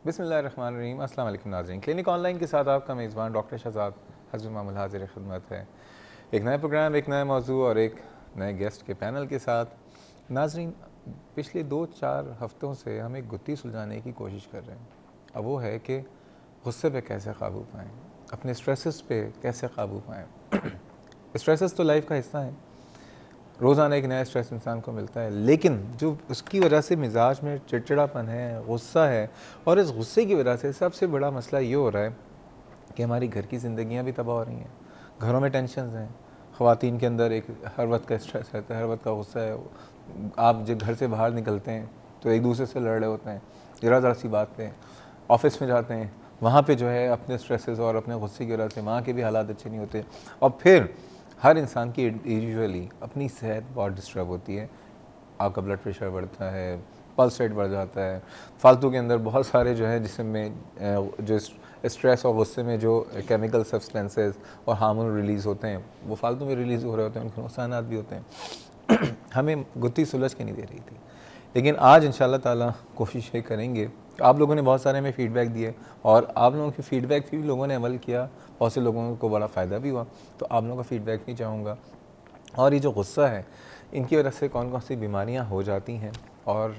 بسم اللہ الرحمن الرحیم. السلام علیکم ناظرین. کلینک آن لائن کے ساتھ آپ کا میزبان ڈاکٹر شہزاد حضرت معمول حاضر خدمت ہے. ایک نئے پروگرام، ایک نئے موضوع اور ایک نئے گیسٹ کے پینل کے ساتھ. ناظرین، پچھلے 2-4 ہفتوں سے ہم ایک گتھی سلجھانے کی کوشش کر رہے ہیں. اب وہ ہے کہ غصے پہ کیسے قابو پائیں، اپنے سٹریسز پہ کیسے قابو پائیں. سٹریسز تو لائف کا حصہ ہیں، روزانہ ایک نیا سٹریس انسان کو ملتا ہے، لیکن جو اس کی وجہ سے مزاج میں چڑچڑاپن ہے، غصہ ہے، اور اس غصے کی وجہ سے سب سے بڑا مسئلہ یہ ہو رہا ہے کہ ہماری گھر کی زندگیاں بھی تباہ ہو رہی ہیں. گھروں میں ٹینشنز ہیں، خواتین کے اندر ایک ہر وقت کا سٹریس رہتا ہے، ہر وقت کا غصہ ہے. آپ جب گھر سے باہر نکلتے ہیں تو ایک دوسرے سے لڑ رہے ہوتے ہیں ذرا ذرا سی بات پہ. آفس میں جاتے ہیں، وہاں پہ جو ہے اپنے سٹریسز اور اپنے غصے کی وجہ سے وہاں کے بھی حالات اچھے نہیں ہوتے. اور پھر ہر انسان کی ایوزولی اپنی صحت بہت ڈسٹرب ہوتی ہے. آپ کا بلڈ پریشر بڑھتا ہے، پلس ریٹ بڑھ جاتا ہے. فالتو کے اندر بہت سارے جو ہے جسم میں جو اسٹریس اور غصے میں جو کیمیکل سبسٹینسز اور ہارمون ریلیز ہوتے ہیں وہ فالتو میں ریلیز ہو رہے ہوتے ہیں، ان کے نقصانات بھی ہوتے ہیں. ہمیں گتھی سلجھ کے نہیں دے رہی تھی، لیکن آج انشاءاللہ تعالیٰ کوشش یہ کریں گے. آپ لوگوں نے بہت سارے ہمیں فیڈ بیک دیے اور آپ لوگوں کے فیڈ بیک بھی لوگوں نے عمل کیا، بہت سے لوگوں کو بڑا فائدہ بھی ہوا. تو آپ لوگوں کا فیڈ بیک بھی چاہوں گا. اور یہ جو غصہ ہے، ان کی وجہ سے کون کون سی بیماریاں ہو جاتی ہیں اور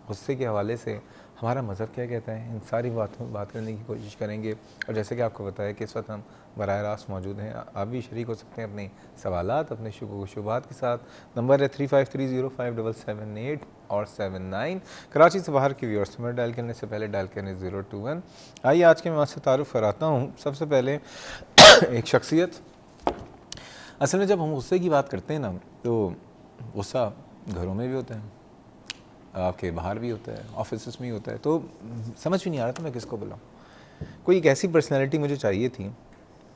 غصے کے حوالے سے ہمارا مذہب کیا کہتا ہے، ان ساری باتوں بات کرنے کی کوشش کریں گے. اور جیسے کہ آپ کو بتایا کہ اس وقت ہم براہ راست موجود ہیں. آپ بھی شریک ہو سکتے ہیں اپنے سوالات، اپنے شکوک و شبہات کے ساتھ. نمبر ہے 35305778 اور 79. کراچی سے باہر کے ویورز نمبر ڈائل کرنے سے پہلے ڈائل کرنے 021. آئیے آج کے میں سے تعارف کراتا ہوں. سب سے پہلے ایک شخصیت. اصل میں جب ہم غصے کی بات کرتے ہیں نا تو غصہ گھروں میں بھی ہوتا ہے، آپ کے باہر بھی ہوتا ہے، آفیسز میں بھی ہوتا ہے. تو سمجھ بھی نہیں آ رہا تھا میں کس کو بلاؤں. کوئی ایک ایسی پرسنالٹی مجھے چاہیے تھی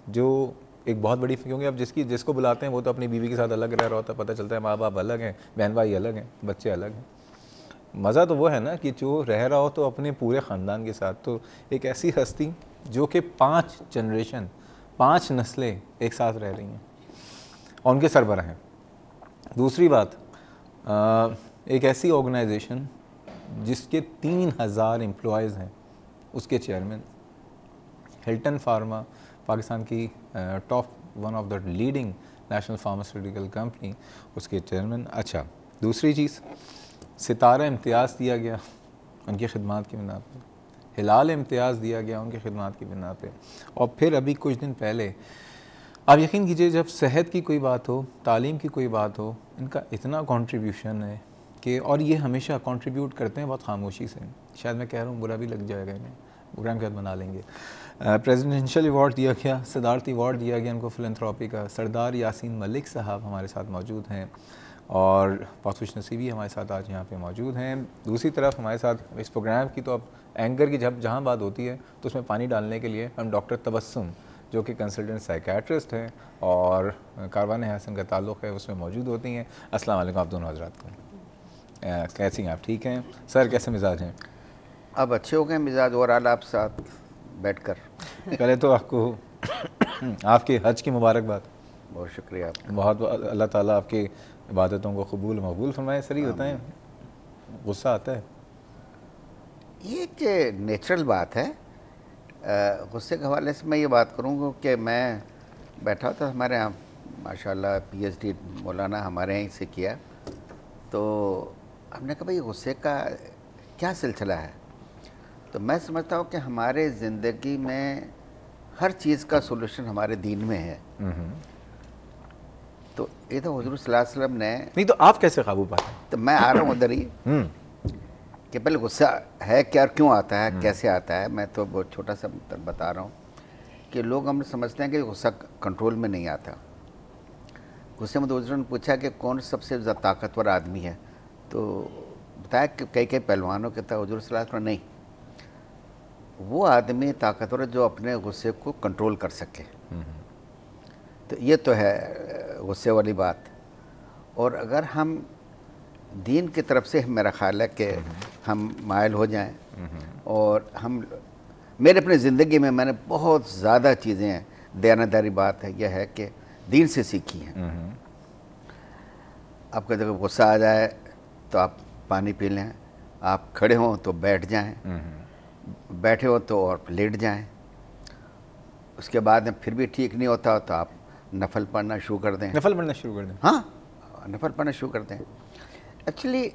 جو ایک بہت بڑی، کیونکہ اب جس کو بلاتے ہیں وہ تو اپنی بیوی کے ساتھ الگ رہ رہا ہوتا ہے. پتہ چلتا ہے ماں باپ الگ ہیں، بہن بھائی الگ ہیں، بچے الگ ہیں. مزہ تو وہ ہے نا کہ جو رہ رہا ہو تو اپنے پورے خاندان کے ساتھ. تو ایک ایسی ہستی جو کہ 5 جنریشن، 5 نسلیں ایک ساتھ رہ رہی ہیں اور ان کے سربراہ ہیں. دوسری بات، ایک ایسی آرگنائزیشن جس کے 3000 امپلائیز ہیں، اس کے چیئرمین. ہلٹن فارما پاکستان کی top one of the leading national pharmaceutical company, اس کے چیئرمین. اچھا، دوسری چیز، ستارہ امتیاز دیا گیا ان کی خدمات کی بنا پہ، ہلال امتیاز دیا گیا ان کی خدمات کی بنا پہ. اور پھر ابھی کچھ دن پہلے، آپ یقین کیجئے جب صحت کی کوئی بات ہو، تعلیم کی کوئی بات ہو، ان کا اتنا کنٹریبیوشن ہے کہ، اور یہ ہمیشہ کنٹریبیوٹ کرتے ہیں بہت خاموشی سے. شاید میں کہہ رہا ہوں برا بھی لگ جائے گا انہیں، پروگرام کے بعد بنا لیں گے. پریزیڈنشل ایوارڈ دیا گیا، صدارتی ایوارڈ دیا گیا ان کو فلنتھراپی کا. سردار یاسین ملک صاحب ہمارے ساتھ موجود ہیں اور بہت خوش نصیبی ہمارے ساتھ آج یہاں پہ موجود ہیں. دوسری طرف ہمارے ساتھ اس پروگرام کی تو اب اینکر کی جہاں بات ہوتی ہے تو اس میں پانی ڈالنے کے لیے ہم ڈاکٹر تبسم، جو کہ کنسلٹنٹ سائیکیٹرسٹ ہیں اور کاروان حسن کا تعلق ہے، اس میں موجود ہوتی ہیں. السلام علیکم آپ دونوں حضرات کو. کیسی ہیں آپ؟ ٹھیک ہیں سر؟ کیسے مزاج ہیں؟ اب اچھے ہو گئے مزاج اور آپ ساتھ بیٹھ کر. پہلے تو آپ کو آپ کے حج کی مبارکباد. بہت شکریہ آپ کا. بہت اللہ تعالیٰ آپ کی عبادتوں کو قبول مقبول فرمائے. سر یہ بتائیں، غصہ آتا ہے؟ یہ کہ نیچرل بات ہے. غصے کے حوالے سے میں یہ بات کروں گا کہ میں بیٹھا تھا ہمارے یہاں، ماشاء اللہ پی ایچ ڈی مولانا ہمارے یہیں سے کیا، تو ہم نے کہا بھائی غصے کا کیا سلسلہ ہے. تو میں سمجھتا ہوں کہ ہمارے زندگی میں ہر چیز کا سولوشن ہمارے دین میں ہے. تو یہ تو حضور صلی اللہ علیہ وسلم نے، نہیں تو آپ کیسے قابو پاتے ہیں؟ تو میں آ رہا ہوں ادھر ہی کہ پہلے غصہ ہے کیا، کیوں آتا ہے، کیسے آتا ہے. میں تو بہت چھوٹا سا بتا رہا ہوں کہ لوگ ہم سمجھتے ہیں کہ غصہ کنٹرول میں نہیں آتا. غصے میں حضور نے پوچھا کہ کون سب سے زیادہ طاقتور آدمی ہے، تو بتایا کہ کئی پہلوانوں کے تھا. حضور صلی اللہ علیہ وسلم نہیں، وہ آدمی طاقتور ہے جو اپنے غصے کو کنٹرول کر سکے. تو یہ تو ہے غصے والی بات. اور اگر ہم دین کی طرف سے، میرا خیال ہے کہ ہم مائل ہو جائیں، اور میرے اپنی زندگی میں نے بہت زیادہ چیزیں، دیانتداری بات ہے یہ ہے کہ دین سے سیکھی ہیں. آپ کا جب غصہ آ جائے تو آپ پانی پی لیں، آپ کھڑے ہوں تو بیٹھ جائیں. بیٹھے ہو تو اور لیٹ جائیں. اس کے بعد پھر بھی ٹھیک نہیں ہوتا تو آپ نفل پڑھنا شروع کر دیں. نفل پڑھنا شروع کر دیں. ہاں, نفل پڑھنا شروع کر دیں. ایکچولی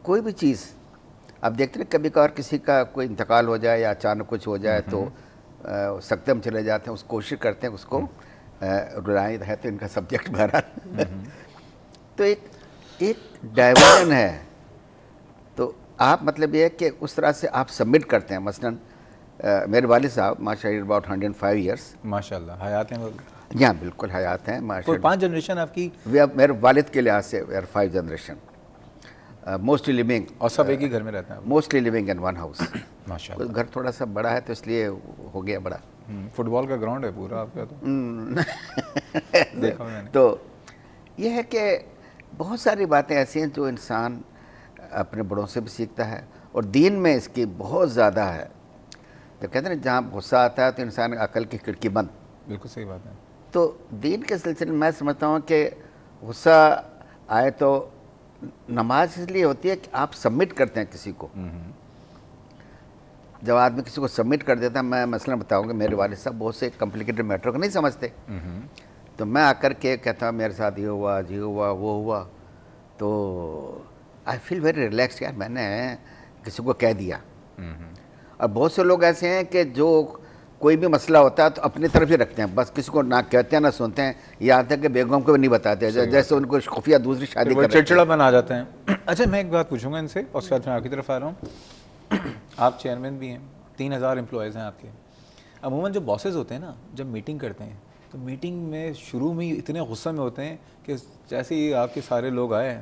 کوئی بھی چیز اب دیکھتے ہیں کبھی کبھار کسی کا کوئی انتقال ہو جائے یا اچانک کچھ ہو جائے تو سکتے ہم چلے جاتے ہیں, اس کوشش کرتے ہیں اس کو رلائیں ہے تو ان کا سبجیکٹ بہرحال تو ایک ڈائیورژن ہے. تو آپ مطلب یہ ہے کہ اس طرح سے آپ سبمٹ کرتے ہیں. مثلاً میرے والد صاحب ماشاء اللہ اباؤٹ 105 ایئرس, ماشاء اللہ حیات ہیں. یہاں بالکل حیات ہیں ماشاء کوئی اللہ. 5 جنریشن آپ کی؟ میرے والد کے لحاظ سے 5 جنریشن موسٹلی لیونگ, اور سب ایک ہی گھر میں رہتے ہیں؟ Mostly living in one house. ماشاء اللہ. گھر تھوڑا سا بڑا ہے تو اس لیے ہو گیا بڑا. فٹ بال کا گراؤنڈ ہے پورا آپ کا تو دیکھا میں نے. تو یہ ہے کہ بہت ساری باتیں ایسی ہیں جو انسان اپنے بڑوں سے بھی سیکھتا ہے, اور دین میں اس کی بہت زیادہ ہے. تو کہتے ہیں نا جہاں غصہ آتا ہے تو انسان عقل کی کھڑکی بند. بالکل صحیح بات ہے. تو دین کے سلسلے میں سمجھتا ہوں کہ غصہ آئے تو نماز اس لیے ہوتی ہے کہ آپ سبمٹ کرتے ہیں کسی کو. جب آدمی کسی کو سبمٹ کر دیتا ہے, میں مثلا بتاؤں گا میرے والد صاحب بہت سے کمپلیکیٹڈ میٹر کو نہیں سمجھتے, تو میں آ کر کے کہتا ہوں میرے ساتھ یہ ہوا, یہ ہوا, وہ ہوا, تو آئی فیل ویری ریلیکس. یار میں نے کسی کو کہہ دیا. اور بہت سے لوگ ایسے ہیں کہ جو کوئی بھی مسئلہ ہوتا ہے تو اپنی طرف ہی رکھتے ہیں, بس کسی کو نہ کہتے ہیں نہ سنتے ہیں, یہاں تک کہ بیگم کو بھی نہیں بتاتے, جیسے ان کو خفیہ دوسری شادی کر چڑچڑا بن آ جاتے ہیں. اچھا میں ایک بات پوچھوں گا ان سے, اور اس کے بعد میں آپ کی طرف آ رہا ہوں. آپ چیئرمین بھی ہیں, 3000 امپلائیز ہیں آپ کے. عموماً جو باسز ہوتے ہیں نا, جب میٹنگ کرتے ہیں تو میٹنگ میں شروع میں اتنے غصہ میں ہوتے ہیں کہ جیسے ہی آپ کے سارے لوگ آئے,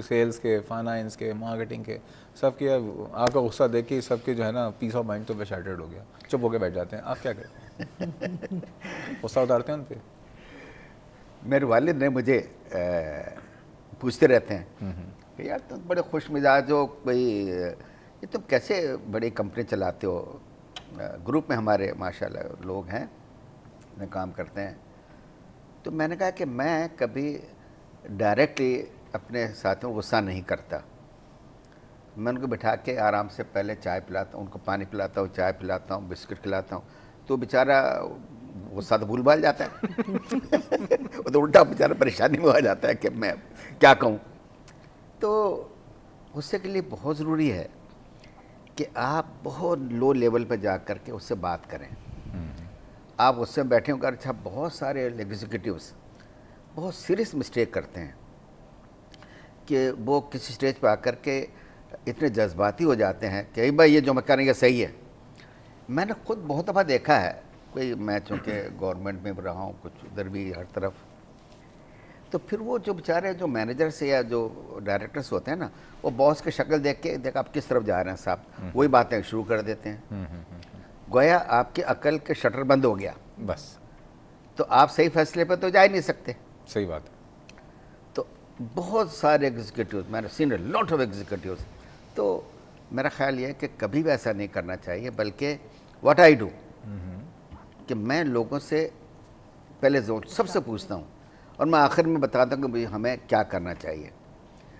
سیلز کے, فائنانس کے, مارکیٹنگ کے, سب کے آپ کا غصہ دیکھ کے سب کے جو ہے نا پیس آف مائنڈ تو پہ شیٹرڈ ہو گیا, چپ ہو کے بیٹھ جاتے ہیں. آپ کیا کرتے ہیں؟ غصہ اتارتے ہیں ان پہ؟ میرے والد نے مجھے پوچھتے رہتے ہیں کہ یار تم بڑے خوش مزاج ہو, کوئی یہ تم کیسے بڑی کمپنی چلاتے ہو. گروپ میں ہمارے ماشاءاللہ لوگ ہیں کام کرتے ہیں. تو میں نے کہا کہ میں کبھی ڈائریکٹلی اپنے ساتھیوں کو غصہ نہیں کرتا. میں ان کو بٹھا کے آرام سے پہلے چائے پلاتا ہوں, ان کو پانی پلاتا ہوں, چائے پلاتا ہوں, بسکٹ کھلاتا ہوں, تو بیچارہ غصہ تو بھول بھال جاتا ہے. وہ تو الٹا بیچارہ پریشانی میں آ جاتا ہے کہ میں کیا کہوں. تو غصے کے لیے بہت ضروری ہے کہ آپ بہت لو لیول پہ جا کر کے اس سے بات کریں. آپ اس سے بیٹھے ہوں گے. اچھا بہت سارے ایگزیکٹوز بہت سیریس مسٹیک کرتے ہیں کہ وہ کسی سٹیج پہ آ کر کے اتنے جذباتی ہو جاتے ہیں کہ بھائی یہ جو میں کر رہی ہے صحیح ہے. میں نے خود بہت دفعہ دیکھا ہے, کوئی میں چونکہ گورنمنٹ میں بھی رہا ہوں, کچھ ادھر بھی ہر طرف, تو پھر وہ جو بیچارے جو مینیجرس یا جو ڈائریکٹرس ہوتے ہیں نا, وہ باس کی شکل دیکھ کے دیکھ آپ کس طرف جا رہے ہیں صاحب, وہی باتیں شروع کر دیتے ہیں. گویا آپ کی عقل کے شٹر بند ہو گیا, بس تو آپ صحیح فیصلے پہ تو جا ہی نہیں سکتے. صحیح بات ہے. تو بہت سارے ایگزیکٹوز, میں نے سین اے لاٹ آف ایگزیکٹوز. تو میرا خیال یہ ہے کہ کبھی بھی ایسا نہیں کرنا چاہیے, بلکہ واٹ آئی ڈو کہ میں لوگوں سے پہلے سب سے پوچھتا ہوں, اور میں آخر میں بتاتا ہوں کہ ہمیں کیا کرنا چاہیے.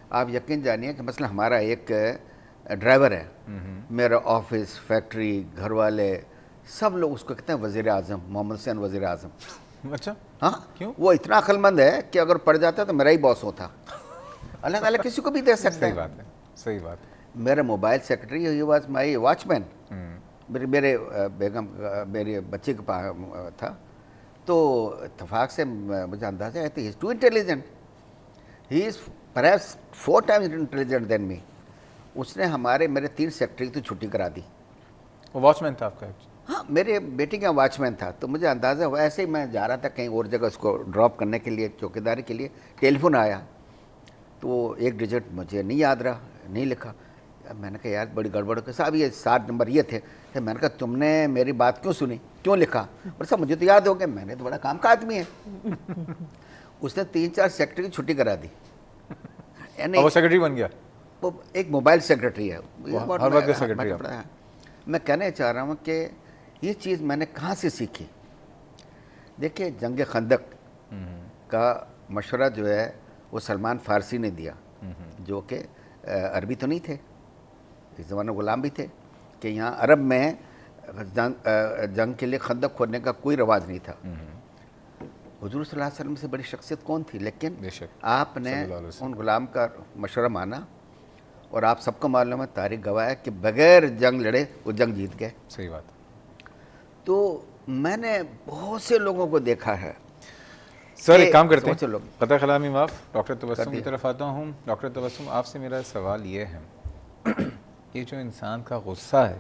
آپ یقین جانیے کہ مثلا ہمارا ایک ڈرائیور ہے, میرا آفس, فیکٹری, گھر والے سب لوگ اس کو کہتے ہیں وزیر اعظم, محمد حسین وزیر اعظم. اچھا ہاں کیوں؟ وہ اتنا عقل مند ہے کہ اگر پڑ جاتا تو میرا ہی باس ہوتا. اللہ تعالیٰ کسی کو بھی دے سکتا ہے. صحیح بات ہے, صحیح بات ہے. میرا mobile secretary, he was my watchman. میرے بیگم میرے بچے کے پاس تھا, تو اتفاق سے مجھے اندازہ ہے کہ he is too intelligent, he is perhaps 4 times intelligent than me. اس نے میرے 3 سیکرٹری تو چھٹی کرا دی. وہ واچ مین تھا آپ کا؟ ہاں میرے بیٹے کا واچ مین تھا. تو مجھے اندازہ ہوا, ایسے ہی میں جا رہا تھا کہیں اور جگہ اس کو ڈراپ کرنے کے لیے, چوکیداری کے لیے, ٹیلی فون آیا. تو ایک ڈیجٹ مجھے نہیں یاد رہا, نہیں لکھا. میں نے کہا یار بڑی گڑبڑ ہو, کہ صاحب یہ 7 نمبر یہ تھے. میں نے کہا تم نے میری بات کیوں سنی, کیوں لکھا؟ اور صاحب مجھے تو یاد ہو گیا, میں نے تو بڑا کام کا آدمی ہے. اس نے 3-4 سیکرٹری کی چھٹی کرا دی. وہ سیکرٹری بن گیا. وہ ایک موبائل سیکرٹری ہے, ہر وقت سیکرٹری. میں کہنا چاہ رہا ہوں کہ یہ چیز میں نے کہاں سے سیکھی. دیکھیں جنگ خندق کا مشورہ جو ہے وہ سلمان فارسی نے دیا, جو کہ عربی تو نہیں تھے, اس زمانے غلام بھی تھے. کہ یہاں عرب میں جنگ کے لیے خندق کھودنے کا کوئی رواج نہیں تھا. حضور صلی اللہ علیہ وسلم سے بڑی شخصیت کون تھی, لیکن آپ نے ان غلام کا مشورہ مانا, اور آپ سب کو معلوم ہے, تاریخ گواہ ہے کہ بغیر جنگ لڑے وہ جنگ جیت گئے. صحیح بات. تو میں نے بہت سے لوگوں کو دیکھا ہے. سر ایک کام کرتے ہیں, قطع کلامی معاف, ڈاکٹر تبسم کی طرف آتا ہوں. ڈاکٹر تبسم, آپ سے میرا سوال یہ ہے, یہ جو انسان کا غصہ ہے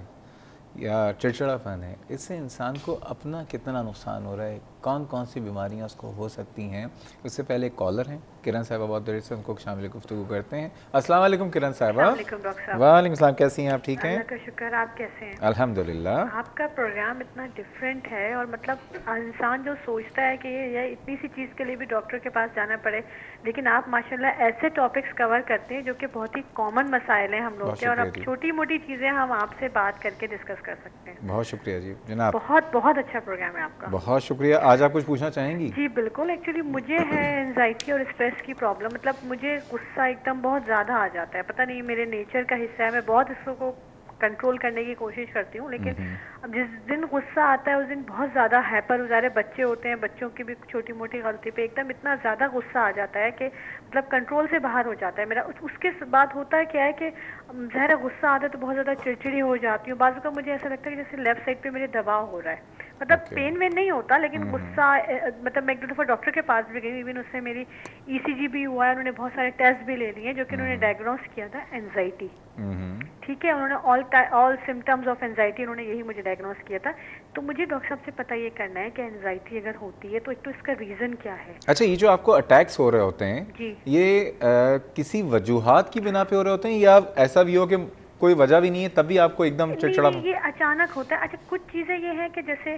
یا چڑچڑا پن ہے, اس سے انسان کو اپنا کتنا نقصان ہو رہا ہے, کون کون سی بیماریاں اس کو ہو سکتی ہیں؟ اس سے پہلے ایک کالر ہیں کرن صاحبہ, بہت دیر سے ان کو شامل گفتگو کرتے ہیں. السلام علیکم کرن صاحبہ. وعلیکم السلام, کیسی ہیں آپ؟ ٹھیک ہیں, اللہ کا شکر. آپ کیسے ہیں؟ الحمدللہ. آپ کا پروگرام اتنا ڈفرینٹ ہے, اور مطلب انسان جو سوچتا ہے کہ یہ اتنی سی چیز کے لیے بھی ڈاکٹر کے پاس جانا پڑے, لیکن آپ ماشاءاللہ ایسے ٹاپکس کور کرتے ہیں جو کہ بہت ہی کامن مسائل ہیں ہم لوگ کے, اور اب چھوٹی موٹی چیزیں ہم آپ سے بات کر کے ڈسکس کر سکتے ہیں. بہت شکریہ جی جناب, بہت بہت اچھا پروگرام ہے آپ کا. بہت شکریہ. آج آپ کچھ پوچھنا چاہیں گی؟ جی بالکل. ایکچولی مجھے ہے انزائٹی اور اسٹریس کی پرابلم. مطلب مجھے غصہ ایک دم بہت زیادہ آ جاتا ہے, پتہ نہیں میرے نیچر کا حصہ ہے, میں بہت اس کو کنٹرول کرنے کی کوشش کرتی ہوں, لیکن اب جس دن غصہ آتا ہے اس دن بہت زیادہ ہائپر ہو جاتے ہیں. بچے ہوتے ہیں, بچوں کی بھی چھوٹی موٹی غلطی پہ ایک دم اتنا زیادہ غصہ آ جاتا ہے کہ مطلب کنٹرول سے باہر ہو جاتا ہے میرا. اس کے بعد ہوتا ہے کیا ہے کہ ظاہر غصہ آتا ہے تو بہت زیادہ چڑچڑی ہو جاتی ہوں. بعض اوقات مجھے ایسا لگتا ہے کہ جیسے لیفٹ سائڈ پہ میرے دباؤ ہو رہا ہے, مطلب پین وین نہیں ہوتا, لیکن غصہ مطلب میں ایک دو دفعہ ڈاکٹر کے پاس بھی گئی, ایون اس سے میری ECG بھی ہوا ہے, انہوں نے بہت سارے ٹیسٹ بھی لے لیے, جو کہ انہوں نے ڈائگنوز کیا تھا اینزائٹی. ٹھیک ہے, انہوں نے آل سمٹمز آف اینزائٹی انہوں نے یہی مجھے ڈائگنوز کیا تھا. تو مجھے ڈاکٹر صاحب سے پتہ یہ کرنا ہے کہ اینزائٹی اگر ہوتی ہے تو ایک تو اس کا ریزن کیا ہے. اچھا, یہ جو آپ کو اٹیکس ہو رہے ہوتے ہیں, جی, یہ کسی وجوہات کی بنا پہ ہو رہے ہوتے ہیں, یا ایسا بھی ہو کہ کوئی وجہ بھی نہیں ہے تب بھی آپ کو ایک دم چڑچڑا؟ یہ اچانک ہوتا ہے. اچھا, کچھ چیزیں یہ ہیں کہ جیسے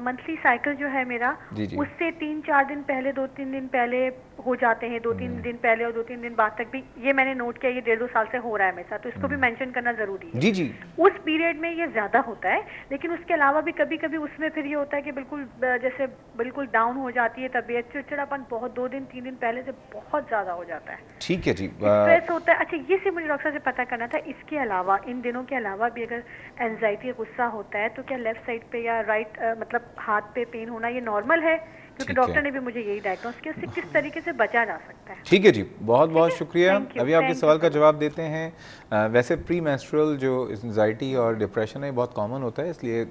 منتھلی سائیکل جو ہے میرا, اس سے 3-4 دن پہلے 2-3 دن پہلے ہو جاتے ہیں, 2-3 دن پہلے اور 2-3 دن بعد تک بھی. یہ میں نے نوٹ کیا, یہ 1.5-2 سال سے ہو رہا ہے میرے ساتھ, تو اس کو بھی مینشن کرنا ضروری ہے. جی جی. اس پیریڈ میں یہ زیادہ ہوتا ہے, لیکن اس کے علاوہ بھی کبھی کبھی اس میں پھر یہ ہوتا ہے کہ بالکل جیسے بالکل ڈاؤن ہو جاتی ہے طبیعت, چڑچڑاپن بہت 2-3 دن پہلے سے بہت زیادہ ہو جاتا ہے. ٹھیک ہے جی. اسٹریس ہوتا ہے. اچھا, یہ سے مجھے ڈاکٹر سے پتہ کرنا تھا, اس کے علاوہ ان دنوں کے علاوہ بھی اگر اینزائٹی غصہ ہوتا ہے تو کیا لیفٹ سائڈ پہ یا رائٹ مطلب ہاتھ پہ پین ہونا یہ نارمل ہے؟ کیونکہ ڈاکٹر نے بھی مجھے یہی ڈائگنوز کیا, اس سے کس طریقے سے بچا جا سکتا ہے. ٹھیک ہے جی, بہت بہت شکریہ. ابھی آپ کے سوال کا جواب دیتے ہیں. ویسے پری مینسٹرل جو انزائٹی اور ڈپریشن ہے بہت کامن ہوتا ہے, اس لیے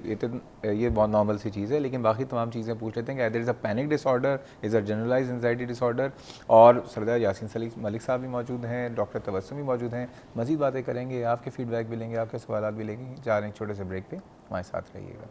یہ بہت نارمل سی چیز ہے, لیکن باقی تمام چیزیں پوچھ لیتے ہیں کہ other is a panic disorder, is a generalized anxiety disorder. اور سردار یاسین ملک صاحب بھی موجود ہیں, ڈاکٹر تبسم بھی موجود ہیں. مزید باتیں کریں گے, آپ کے فیڈ بیک بھی لیں گے, آپ کے سوالات بھی لیں گے. جا رہے ہیں چھوٹے سے بریک پہ, ہمارے ساتھ رہیے گا.